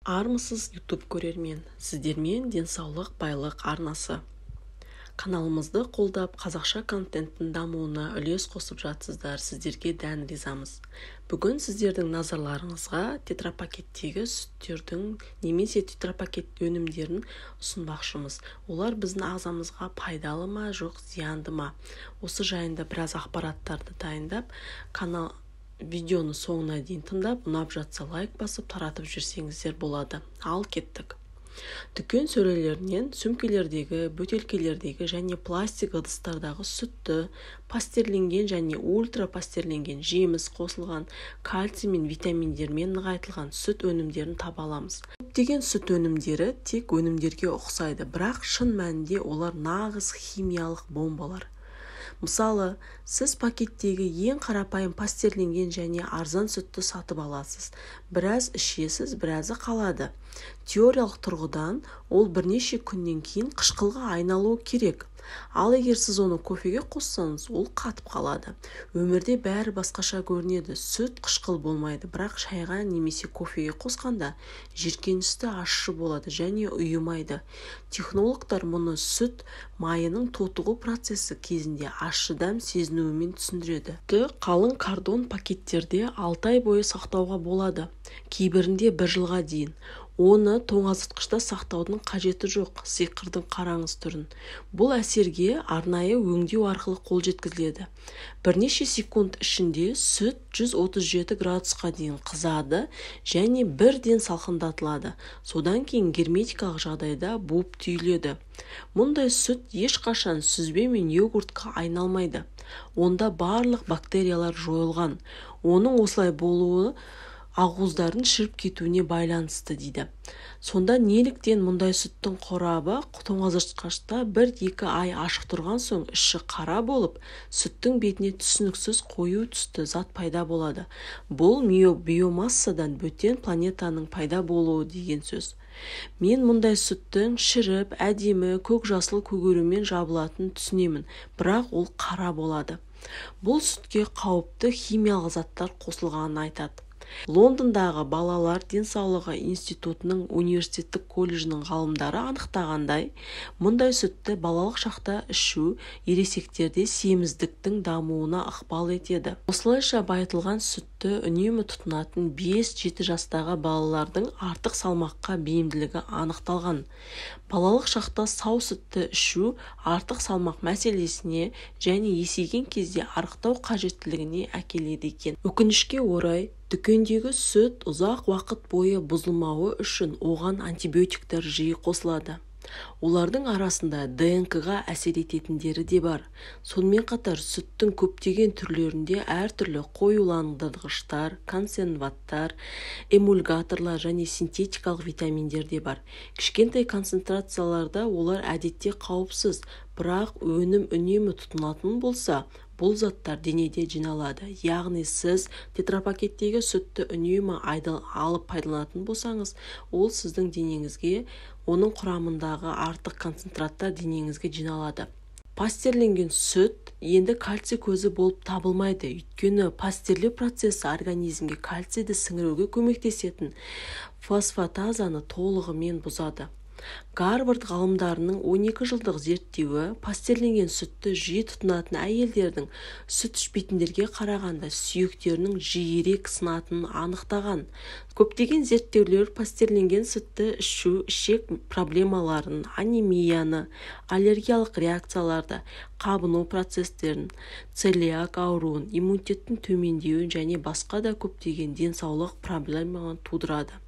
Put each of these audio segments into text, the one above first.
Армысыз YouTube көрермен, сіздермен денсаулық байлық арнасы. Каналымызды қолдап, қазақша контенттің дамуына үлес қосып жатсыздар, сіздерге дән ризамыз. Бүгін сіздердің назарларыңызға тетрапакеттегі сүттердің немесе тетрапакет өнімдерін ұсынбақшымыз. Олар біздің ағзамызға пайдалы ма, жоқ зиянды ма? Осы жайында біраз ақпараттарды дайындап, видеоны соңына дейін тыңдап, ұнап жатса лайк басып таратып жүрсеңіздер болады. Ал кеттік. Дүкен сөрелерінен сөмкелердегі, бөтелкелердегі және пластик ыдыстардағы сүтті, пастерленген және ультрапастерленген жеміс қосылған кальций мен витаминдермен нығайтылған сүт өнімдерін таба аламыз. Көптеген сүт өнімдері тек өнімдерге ұқсайды, бірақ шын мәнінде олар нағыз химиялық бомбалар. Мысалы, сіз пакеттегі ең қарапайым пастерленген және арзан сүтті сатып аласыз. Біраз ішесіз, біразы қалады. Теориялық тұрғыдан ол бірнеше күннен кейін қышқылға айналуы керек. Ал егер сіз оны кофеге қоссаңыз, ол қатып қалады. Өмірде бәрі басқаша көрінеді. Сүт қышқыл болмайды, бірақ шайға немесе кофеге қосқанда жиіркенішті ащы болады және ұйымайды. Технологтар мұны сүт майының тотығу процесі кезінде ащы дәм сезінуімен түсіндіреді. Қалың картон пакеттерде 6 ай бойы сақтауға болады, кейбірінде 1 жылға дейін. Оны тоңазытқышта сақтаудың қажеті жоқ, сиқырдың қараңыз түрін. Бұл әсерге арнайы өңдеу арқылы қол жеткізіледі. Бірнеше секунд ішінде сүт 137 градусқа дейін қызады және бірден салқындатылады. Содан кейін герметикалық жағдайда буып түйіледі. Мұндай сүт ешқашан сүзбе мен йогуртқа айналмайды. Онда барлық бактериялар жойылған. Оның осылай болуы ақуыздардың шіріп кетуіне байланысты дейді. Сонда неліктен мұндай сүттің қорабы тоңазытқышта 1-2 ай ашық тұрған соң іші қара болып, сүттің бетіне түсініксіз қою түсті зат пайда болады. Бұл биомассадан бөтен планетаның пайда болуы деген сөз. Мен мұндай сүттің шіріп, әдемі, көк-жасыл көгерумен жабылатынын түсінемін, бірақ ол қара болады. Бұл сүтке қауіпті химиялық заттар қосылғанын айтады. Лондондағы балалар денсаулығы институтының университеттік колледжінің ғалымдары анықтағандай, мұндай сүтті балалық шақта ішу ересектерде семіздіктің дамуына ықпал етеді. Осылайша байытылған сүтті үнемі тұтынатын 5-7 жастағы балалардың артық салмаққа бейімділігі анықталған. Балалық шақта сау сүтті ішу артық салмақ мәселесіне және есейген кезде арықтау қажеттілігіне әкеледі екен. Өкінішке орай, дүкендегі сүт ұзақ уақыт бойы бұзылмауы үшін оған антибиотиктер жиі қосылады. Олардың арасында ДНК-ға әсер ететіндері де бар. Сонымен қатар сүттің көптеген түрлерінде әртүрлі қоюландырғыштар, консерванттар, эмульгаторлар және синтетикалық витаминдер де бар. Кішкентай концентрацияларда олар әдетте қауіпсіз, бірақ өнім үнемі тұтынатын болса, бұл заттар денеде жиналады. Яғни сіз тетрапакеттегі сүтті үнемі алып пайдаланатын болсаңыз, ол сіздің денеңізге, оның құрамындағы артық концентраттар денеңізге жиналады. Пастерленген сүт енді кальций көзі болып табылмайды, өйткені пастерлеу процесі организмге кальцийді сіңіруге көмектесетін фосфатазаны толығымен бұзады. Гарвард ғалымдарының 12 жылдық зерттеуі пастерленген сүтті жиі тұтынатын әйелдердің сүт ішпейтіндерге қарағанда сүйектерінің жиірек сынатынын анықтаған. Көптеген зерттеулер пастерленген сүтті ішу ішек проблемаларын, анемияны, аллергиялық реакцияларды, қабыну процестерін, целиак ауруын, иммунитеттің төмендеуін және басқа да көптеген денсаулық проблемаларын тудырады.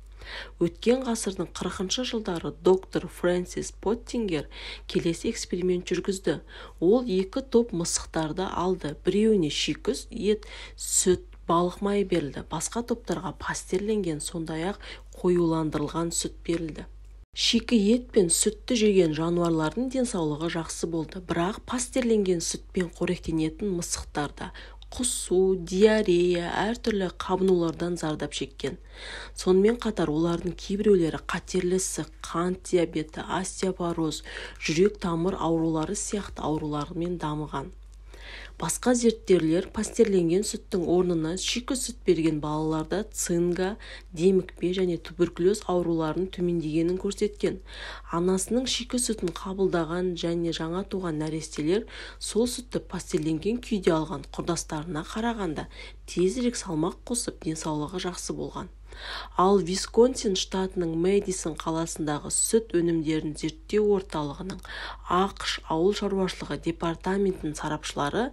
Өткен ғасырдың 40-шы жылдары доктор Фрэнсис Поттингер келесі эксперимент жүргізді. Ол 2 топ мысықтарды алды. Біреуіне шикіз, ет, сүт, балық майы берілді. Басқа топтарға пастерленген, сондай-ақ қоюландырылған сүт берілді. Шикі ет пен сүтті жеген жануарлардың денсаулығы жақсы болды, бірақ пастерленген сүтпен қоректенетін мысықтарда құсу, диарея, әртүрлі қабынулардан зардап шеккен. Сонымен қатар олардың кейбіреулері қатерлі ісік, қант диабеті, остеопороз, жүрек тамыр аурулары сияқты аурулармен дамыған. Басқа зерттеулер пастерленген сүттің орнына шикі сүт берген балаларда цинга, демікпе және туберкулез ауруларының төмендегенін көрсеткен. Анасының шикі сүтін қабылдаған және жаңа туған нәрестелер сол сүтті пастерленген күйде алған құрдастарына қарағанда тезірек салмақ қосып денсаулығы жақсы болған. Ал Висконсин штатының Мэдисон қаласындағы сүт өнімдерін зерттеу орталығының ақш ауыл шаруашылығы департаментінің сарапшылары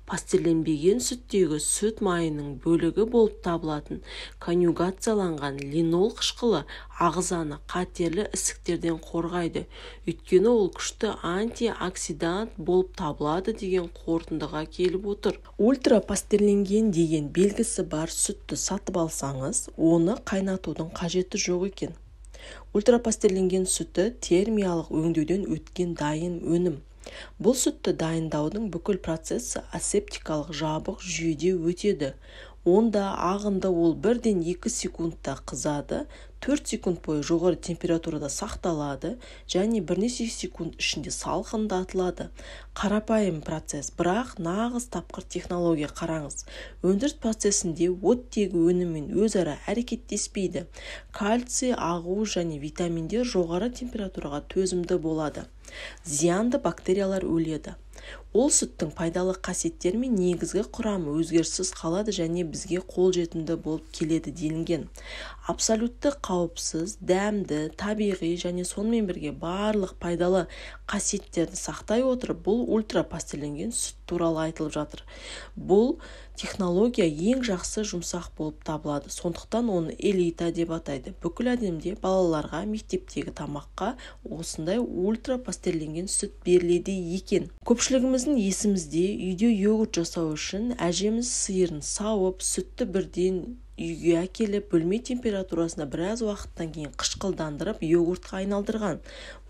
пастерленбеген сүттегі сүт майының бөлігі болып табылатын конъюгацияланған линол қышқылы ағзаны қатерлі ісіктерден қорғайды, өйткені ол күшті антиоксидант болып табылады деген қорытындыға келіп отыр. Ультрапастерленген деген белгісі бар сүтті сатып алсаңыз, оны қайнатудың қажеті жоқ екен. Ультрапастерленген сүтті термиялық өңдеуден өткен дайын өнім. Бұл сүтті дайындаудың бүкіл процесі асептикалық жабық жүйеде өтеді. Онда ағынды ол 1-2 секундта қызады, 4 секунд бойы жоғары температурада сақталады және бірнеше секунд ішінде салқындатылады. Қарапайым процесс, бірақ нағыз тапқыр технология қараңыз. Өндіріс процесінде оттегі өніммен өзара әрекеттеспейді. Кальций, ақуыз және витаминдер жоғары температураға төзімді болады. Зиянды бактериялар өледі. Ол сүттің пайдалы қасиеттері мен негізгі құрамы өзгеріссіз қалады және бізге қолжетімді болып келеді делінген. Абсолютті қауіпсіз, дәмді, табиғи және сонымен бірге барлық пайдалы қасиеттерді сақтай отырып, бұл ультрапастерленген сүт туралы айтылып жатыр. Бұл технология ең жақсы жұмсақ болып табылады, сондықтан оны элита деп атайды. Бүкіл әлемде балаларға мектептегі тамаққа осындай ультрапастерленген сүт беріледі екен. Көпшілігіміздің есімізде үйде йогурт жасау үшін әжеміз сиырын сауып, сүтті бірден үйге әкеліп, бөлме температурасында біраз уақыттан кейін қышқылдандырып, йогуртқа айналдырған.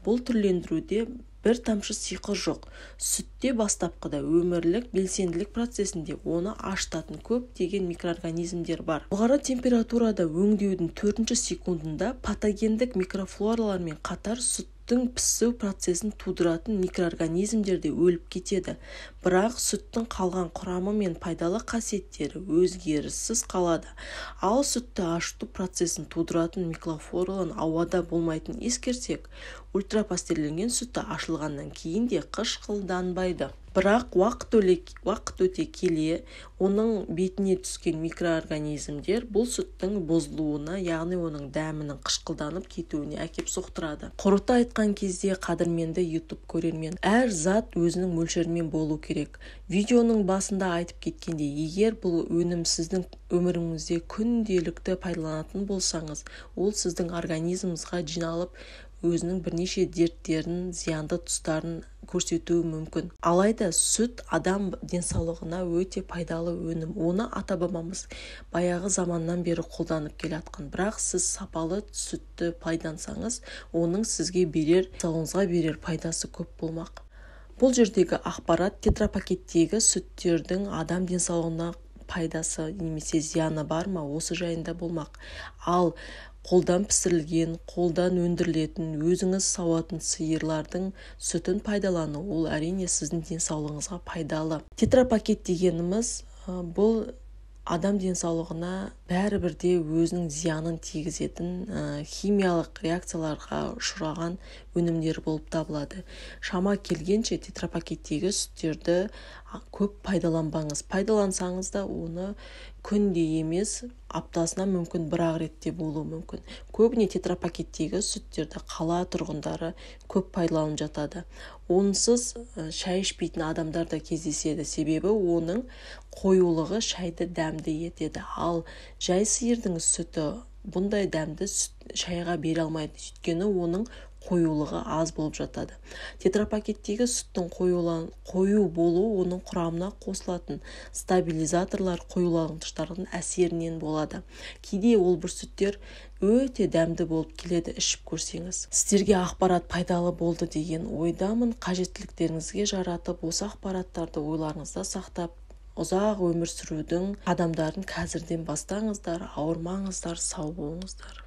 Бұл түрлендіруде бір тамшы сиқыр жоқ. Сүтте бастапқыда өмірлік белсенділік процесінде оны ашытатын көптеген микроорганизмдер бар. Жоғары температурада өңдеудің 4 секундында патогендік микрофлоралармен қатар сүттің пісу процесін тудыратын микроорганизмдер де өліп кетеді. Бірақ сүттің қалған құрамы мен пайдалы қасиеттері өзгеріссіз қалады. Ал сүтті ашыту процесін тудыратын микрофлоралар ауада болмайтын ескерсек, ультрапастерленген сүтті ашылғаннан кейін де қышқылданбайды. Бірақ уақыт өте келе, оның бетіне түскен микроорганизмдер бұл сүттің бұзылуына, яғни оның дәмінің қышқылданып кетуіне әкеп соқтырады. Қорыта айтқан кезде, қадірменді YouTube көрермен, әр зат өзінің мөлшерімен болу керек. Видеоның басында айтып кеткенде, егер бұл өнім сіздің өміріңізде күнделікті пайдаланатын болсаңыз, ол сіздің организміңізге жиналып, өзінің бірнеше дерттерін, зиянды тұстарын көрсетуі мүмкін. Алайда сүт адам денсаулығына өте пайдалы өнім. Оны ата-бабамыз баяғы заманнан бері қолданып келатқан. Бірақ сіз сапалы сүтті пайдансаңыз, оның сізге денсаулығыңызға берер пайдасы көп болмақ. Бұл жердегі ақпарат тетрапакеттегі сүттердің адам денсаулығына пайдасы немесе зияны бар ма, осы жайында болмақ. Ал қолдан пісірілген, қолдан өндірілетін, өзіңіз сауатын сиырлардың сүтін пайдалану, ол әрине сіздің денсаулығыңызға пайдалы. Тетрапакет дегеніміз бұл адам денсаулығына бәрібірде өзінің зиянын тигізетін химиялық реакцияларға ұшыраған өнімдер болып табылады. Шама келгенше тетрапакеттегі сүттерді көп пайдаланбаңыз. Пайдалансаңыз да оны күнде емес, аптасына мүмкін бір-ақ ретте болуы мүмкін. Көбіне тетрапакеттегі сүттерді қала тұрғындары көп пайдаланып жатады. Онсыз шай ішпейтін адамдар да кездеседі, себебі оның қоюлығы шайды дәмді етеді. Ал жай сиырдың сүті бұндай дәмді шайға бере алмайды, өйткені оның қоюлығы аз болып жатады. Тетрапакеттегі сүттің қою болу оның құрамына қосылатын стабилизаторлар қоюлағыштардың әсерінен болады. Кейде ол бір сүттер өте дәмді болып келеді, ішіп көрсеңіз. Сіздерге ақпарат пайдалы болды деген ойдамын. Қажеттіліктеріңізге жаратып, осы ақпараттарды ойларыңызда сақтап, ұзақ өмір сүрудің адамдарын қазірден бастаңыздар, ауырмаңыздар, сау болыңыздар.